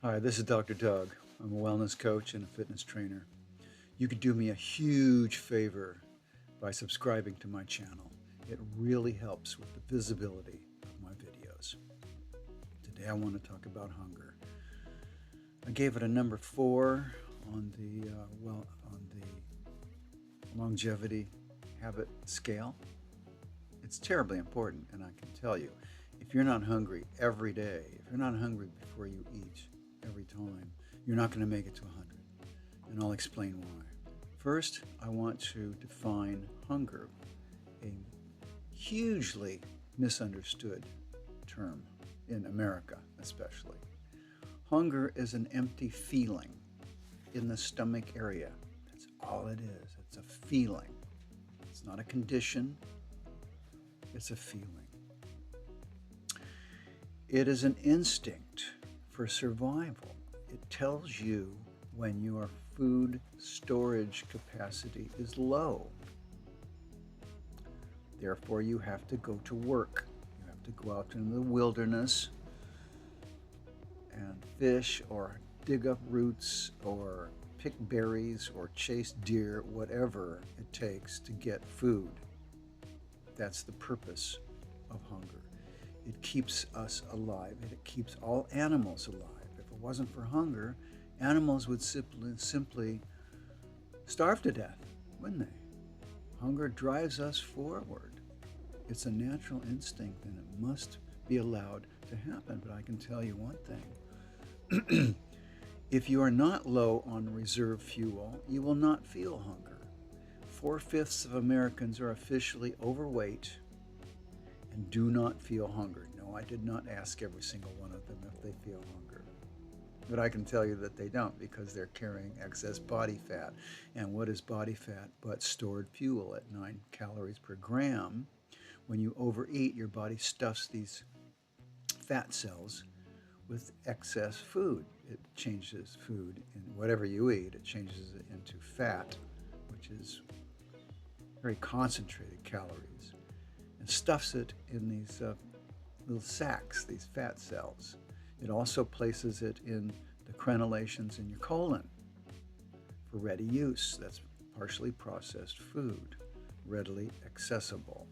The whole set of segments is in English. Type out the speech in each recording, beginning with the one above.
Hi, this is Dr. Doug. I'm a wellness coach and a fitness trainer. You could do me a huge favor by subscribing to my channel. It really helps with the visibility of my videos. Today I want to talk about hunger. I gave it a number 4 on the longevity habit scale. It's terribly important, and I can tell you, if you're not hungry every day, if you're not hungry before you eat every time, you're not going to make it to 100. And I'll explain why. First, I want to define hunger, a hugely misunderstood term in America, especially. Hunger is an empty feeling in the stomach area. That's all it is. It's a feeling. It's not a condition, it's a feeling. It is an instinct for survival. It tells you when your food storage capacity is low. Therefore, you have to go to work. You have to go out into the wilderness and fish or dig up roots or pick berries or chase deer, whatever it takes to get food. That's the purpose of hunger. It keeps us alive, and it keeps all animals alive. If it wasn't for hunger, animals would simply starve to death, wouldn't they? Hunger drives us forward. It's a natural instinct, and it must be allowed to happen. But I can tell you one thing. If you are not low on reserve fuel, you will not feel hunger. 4/5 of Americans are officially overweight and do not feel hunger. No, I did not ask every single one of them if they feel hunger. But I can tell you that they don't, because they're carrying excess body fat. And what is body fat but stored fuel at 9 calories per gram? When you overeat, your body stuffs these fat cells with excess food. It changes food, and whatever you eat, it changes it into fat, which is very concentrated calories, and stuffs it in these little sacs, these fat cells. It also places it in the crenellations in your colon for ready use. That's partially processed food, readily accessible.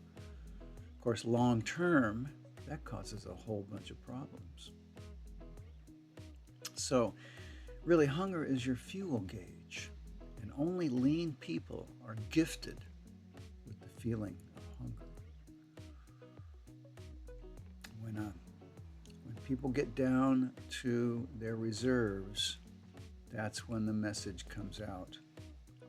Of course, long term, that causes a whole bunch of problems. So, really, hunger is your fuel gauge, and only lean people are gifted with the feeling of hunger. When people get down to their reserves, that's when the message comes out.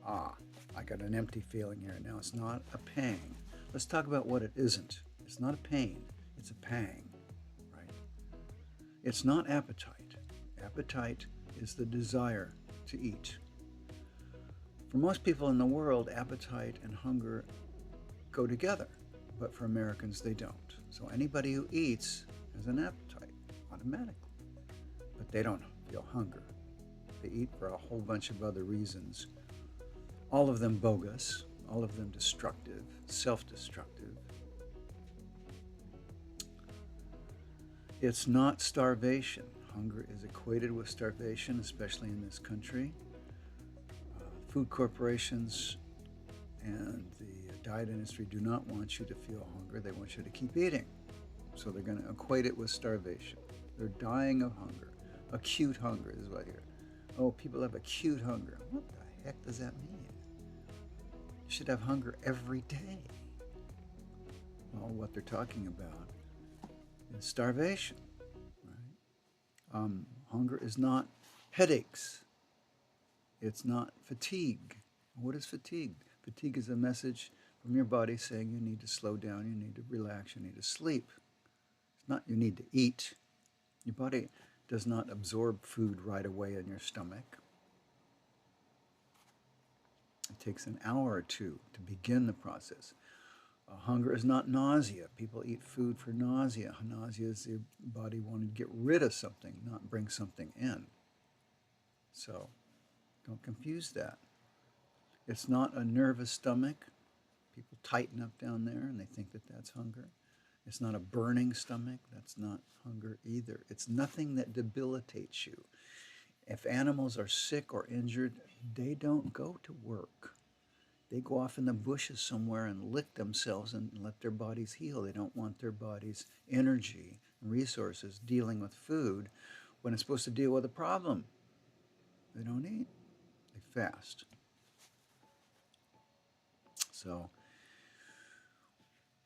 I got an empty feeling here. Now, it's not a pang. Let's talk about what it isn't. It's not a pain, it's a pang, right? It's not appetite. Appetite is the desire to eat. For most people in the world, appetite and hunger go together, but for Americans, they don't. So anybody who eats has an appetite automatically, but they don't feel hunger. They eat for a whole bunch of other reasons, all of them bogus, all of them destructive, self-destructive. It's not starvation. Hunger is equated with starvation, especially in this country. Food corporations and the diet industry do not want you to feel hunger. They want you to keep eating. So they're going to equate it with starvation. They're dying of hunger. Acute hunger is what you're. Oh, people have acute hunger. What the heck does that mean? You should have hunger every day. Well, what they're talking about is starvation. Right? Hunger is not headaches. It's not fatigue. What is fatigue? Fatigue is a message from your body saying you need to slow down, you need to relax, you need to sleep. It's not you need to eat. Your body does not absorb food right away in your stomach. It takes an hour or two to begin the process. Hunger is not nausea. People eat food for nausea. Nausea is the body wanting to get rid of something, not bring something in. So don't confuse that. It's not a nervous stomach. People tighten up down there and they think that that's hunger. It's not a burning stomach. That's not hunger either. It's nothing that debilitates you. If animals are sick or injured, they don't go to work. They go off in the bushes somewhere and lick themselves and let their bodies heal. They don't want their body's energy and resources dealing with food when it's supposed to deal with a problem. They don't eat, they fast. So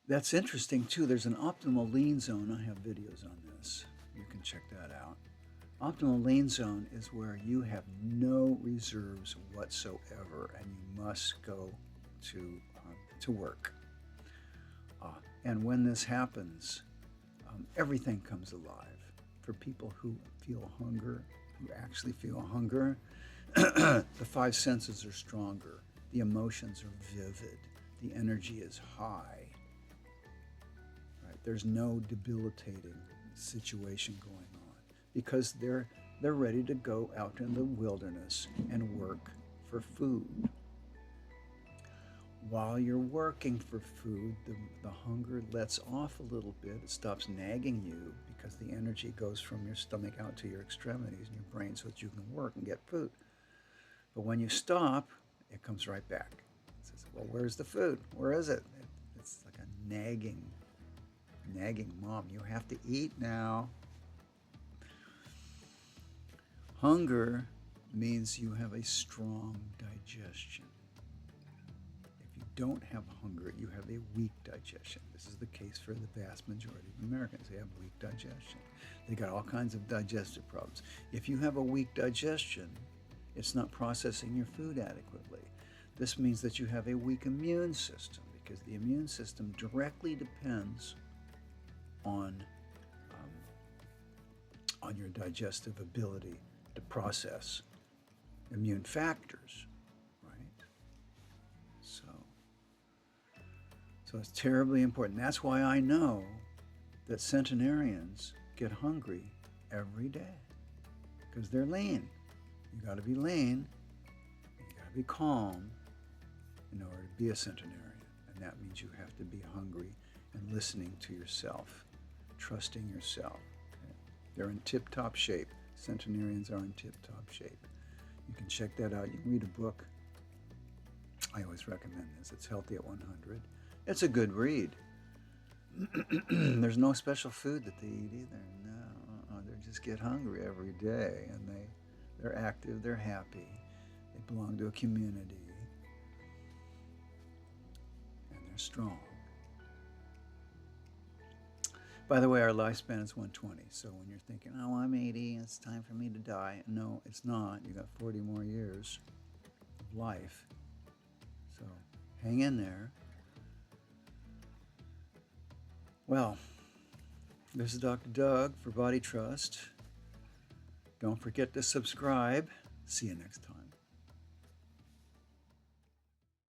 that's interesting too. There's an optimal lean zone. I have videos on this. You can check that out. Optimal lean zone is where you have no reserves whatsoever and you must go to work. And when this happens, everything comes alive. For people who feel hunger, who actually feel hunger, the five senses are stronger. The emotions are vivid. The energy is high. Right? There's no debilitating situation going on because they're ready to go out in the wilderness and work for food. While you're working for food, the hunger lets off a little bit. It stops nagging you because the energy goes from your stomach out to your extremities and your brain so that you can work and get food. But when you stop, it comes right back. It says, well, where's the food? Where is it? It's like a nagging mom. You have to eat now. Hunger means you have a strong digestion. If you don't have hunger, you have a weak digestion. This is the case for the vast majority of Americans. They have weak digestion. They got all kinds of digestive problems. If you have a weak digestion, it's not processing your food adequately. This means that you have a weak immune system because the immune system directly depends on your digestive ability to process immune factors, right? So it's terribly important. That's why I know that centenarians get hungry every day because they're lean. You got to be lean, and you got to be calm in order to be a centenarian. And that means you have to be hungry and listening to yourself, trusting yourself. Okay? They're in tip-top shape. Centenarians are in tip-top shape. You can check that out. You can read a book. I always recommend this. It's Healthy at 100. It's a good read. There's no special food that they eat either. No, they just get hungry every day, and they're active, they're happy, they belong to a community, and they're strong. By the way, our lifespan is 120, so when you're thinking, oh, I'm 80, it's time for me to die, no, it's not. You got 40 more years of life, so hang in there. Well, this is Dr. Doug for Body Trust. Don't forget to subscribe. See you next time.